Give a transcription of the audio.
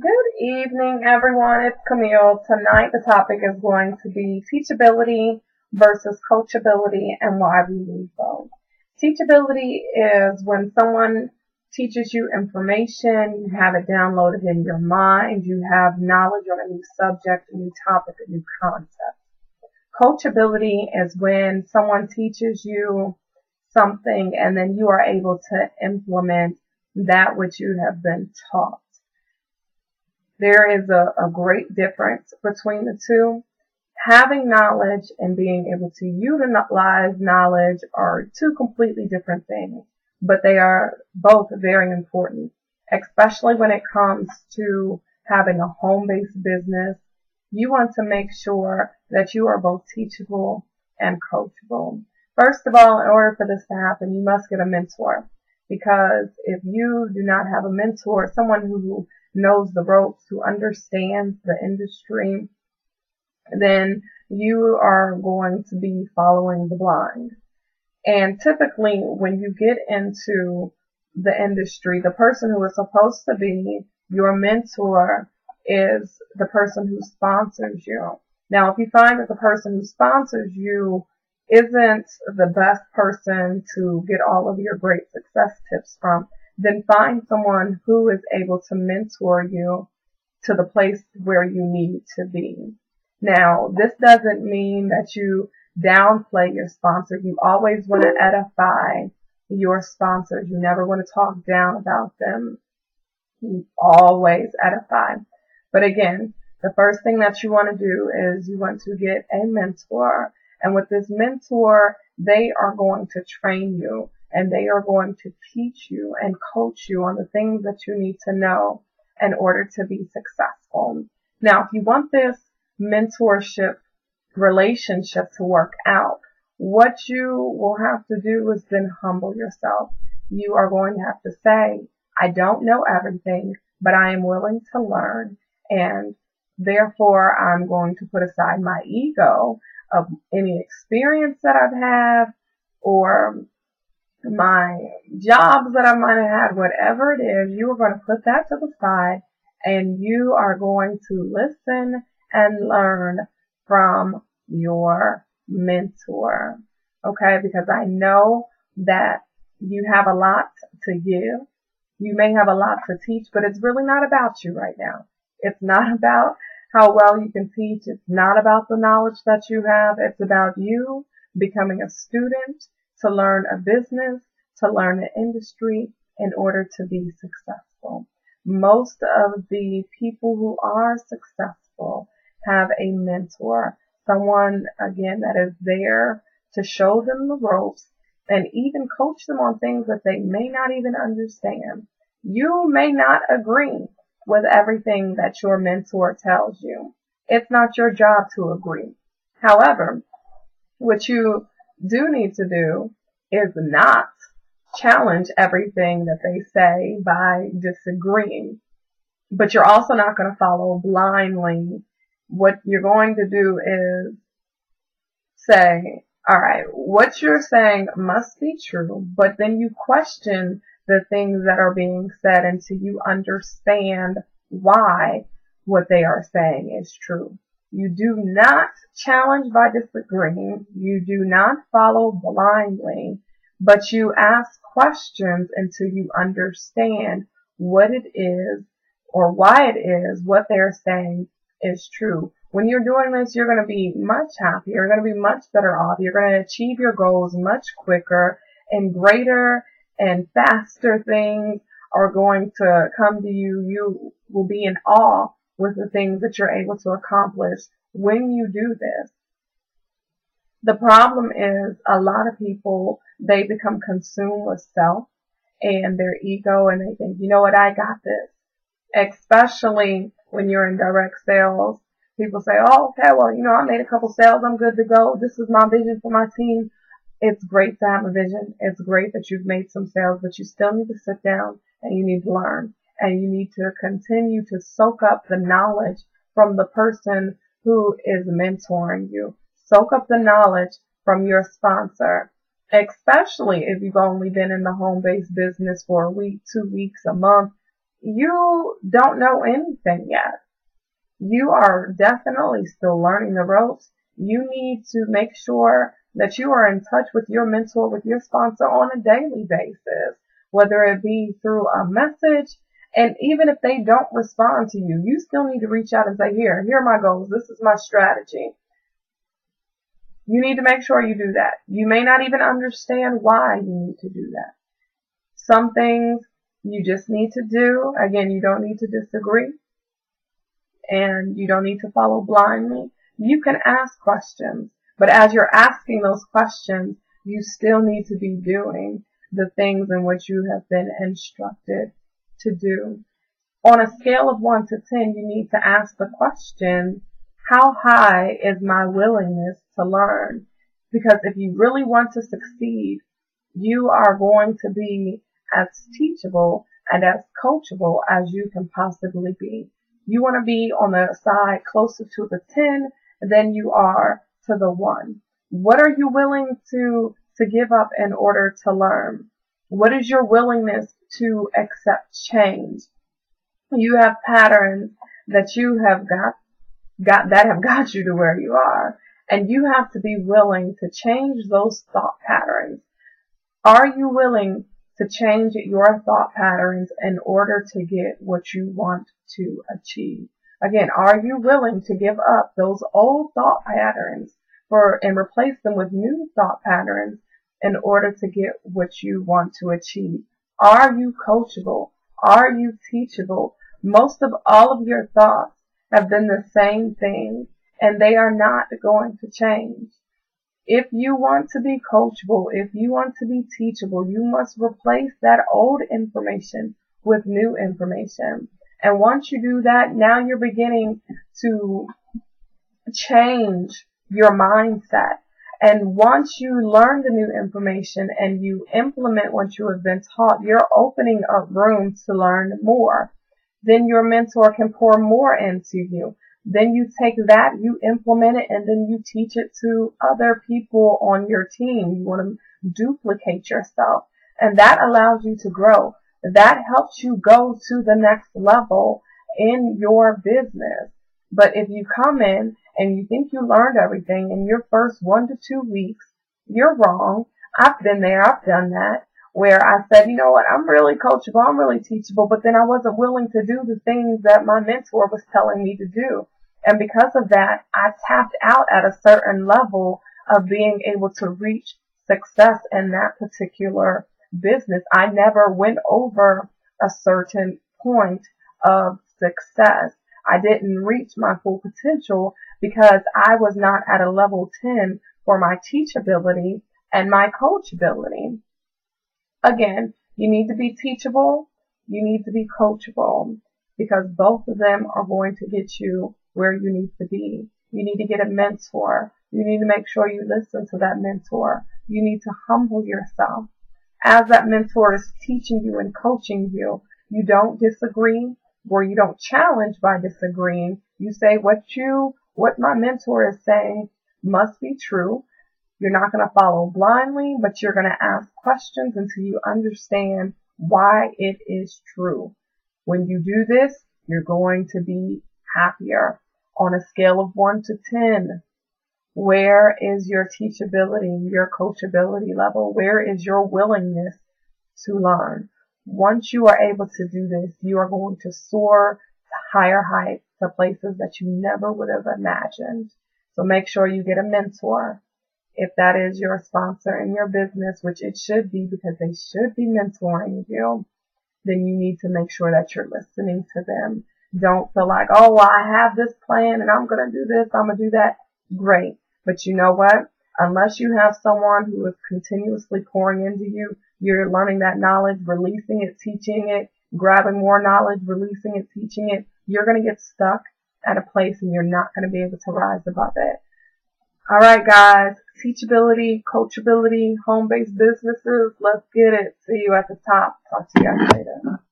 Good evening, everyone. It's Camille. Tonight, the topic is going to be teachability versus coachability and why we need both. Teachability is when someone teaches you information, you have it downloaded in your mind, you have knowledge on a new subject, a new topic, a new concept. Coachability is when someone teaches you something and then you are able to implement that which you have been taught. There is a great difference between the two. Having knowledge and being able to utilize knowledge are two completely different things, but they are both very important, especially when it comes to having a home-based business. You want to make sure that you are both teachable and coachable. First of all, in order for this to happen, you must get a mentor, because if you do not have a mentor, someone who knows the ropes, who understands the industry, then you are going to be following the blind. And typically when you get into the industry, the person who is supposed to be your mentor is the person who sponsors you. Now, if you find that the person who sponsors you isn't the best person to get all of your great success tips from, then find someone who is able to mentor you to the place where you need to be. Now, this doesn't mean that you downplay your sponsor. You always want to edify your sponsors. You never want to talk down about them. You always edify. But again, the first thing that you want to do is you want to get a mentor. And with this mentor, they are going to train you and they are going to teach you and coach you on the things that you need to know in order to be successful. Now, if you want this mentorship relationship to work out, what you will have to do is then humble yourself. You are going to have to say, I don't know everything, but I am willing to learn, and therefore I'm going to put aside my ego of any experience that I've had or my jobs that I might have had, whatever it is, you are going to put that to the side and you are going to listen and learn from your mentor. Okay? Because I know that you have a lot to give. You may have a lot to teach, but it's really not about you right now. It's not about how well you can teach. It's not about the knowledge that you have. It's about you becoming a student to learn a business, to learn an industry in order to be successful. Most of the people who are successful have a mentor, someone, again, that is there to show them the ropes and even coach them on things that they may not even understand. You may not agree with everything that your mentor tells you. It's not your job to agree. However, what you do need to do is not challenge everything that they say by disagreeing. But you're also not going to follow blindly. What you're going to do is say, all right, what you're saying must be true, but then you question the things that are being said until you understand why what they are saying is true. You do not challenge by disagreeing. You do not follow blindly, but you ask questions until you understand what it is or why it is what they're saying is true. When you're doing this, you're going to be much happier. You're going to be much better off. You're going to achieve your goals much quicker, and greater and faster things are going to come to you. You will be in awe with the things that you're able to accomplish when you do this. The problem is a lot of people, they become consumed with self and their ego, and they think, you know what, I got this. Especially when you're in direct sales. People say, oh, okay, well, I made a couple sales. I'm good to go. This is my vision for my team. It's great to have a vision. It's great that you've made some sales, but you still need to sit down and you need to learn. And you need to continue to soak up the knowledge from the person who is mentoring you. Soak up the knowledge from your sponsor, especially if you've only been in the home-based business for a week, 2 weeks, a month. you don't know anything yet. You are definitely still learning the ropes. You need to make sure that you are in touch with your mentor, with your sponsor on a daily basis, whether it be through a message. And even if they don't respond to you, you still need to reach out and say, here are my goals. This is my strategy. You need to make sure you do that. You may not even understand why you need to do that. Some things you just need to do. Again, you don't need to disagree and you don't need to follow blindly. You can ask questions, but as you're asking those questions, you still need to be doing the things in which you have been instructed to do. On a scale of 1 to 10, you need to ask the question, how high is my willingness to learn? Because if you really want to succeed, you are going to be as teachable and as coachable as you can possibly be. You want to be on the side closer to the 10 than you are to the 1. What are you willing to give up in order to learn? What is your willingness to accept change? You have patterns that you have got you to where you are, and you have to be willing to change those thought patterns. Are you willing to change your thought patterns in order to get what you want to achieve? Again, are you willing to give up those old thought patterns and replace them with new thought patterns in order to get what you want to achieve? Are you coachable? Are you teachable? Most of all of your thoughts have been the same thing, and they are not going to change. If you want to be coachable, if you want to be teachable, you must replace that old information with new information. And once you do that, now you're beginning to change your mindset. And once you learn the new information and you implement what you have been taught, you're opening up room to learn more. Then your mentor can pour more into you. Then you take that, you implement it, and then you teach it to other people on your team. You want to duplicate yourself, and that allows you to grow. That helps you go to the next level in your business. But if you come in and you think you learned everything in your first 1 to 2 weeks, you're wrong. I've been there, I've done that, where I said, you know what, I'm really coachable, I'm really teachable, but then I wasn't willing to do the things that my mentor was telling me to do. And because of that, I tapped out at a certain level of being able to reach success in that particular business. I never went over a certain point of success. I didn't reach my full potential because I was not at a level 10 for my teachability and my coachability. Again, you need to be teachable, you need to be coachable, because both of them are going to get you where you need to be. You need to get a mentor. You need to make sure you listen to that mentor. You need to humble yourself. As that mentor is teaching you and coaching you, you don't disagree, or you don't challenge by disagreeing. You say what my mentor is saying must be true. You're not going to follow blindly, but you're going to ask questions until you understand why it is true. When you do this, you're going to be happier. On a scale of 1 to 10, where is your teachability, your coachability level? Where is your willingness to learn? Once you are able to do this, you are going to soar to higher heights, to places that you never would have imagined. So make sure you get a mentor. If that is your sponsor in your business, which it should be because they should be mentoring you, then you need to make sure that you're listening to them. Don't feel like, oh, well, I have this plan and I'm going to do this, I'm going to do that. Great. But you know what? Unless you have someone who is continuously pouring into you, you're learning that knowledge, releasing it, teaching it, grabbing more knowledge, releasing it, teaching it, you're going to get stuck at a place and you're not going to be able to rise above it. All right, guys. Teachability, coachability, home-based businesses. Let's get it. See you at the top. Talk to you guys later.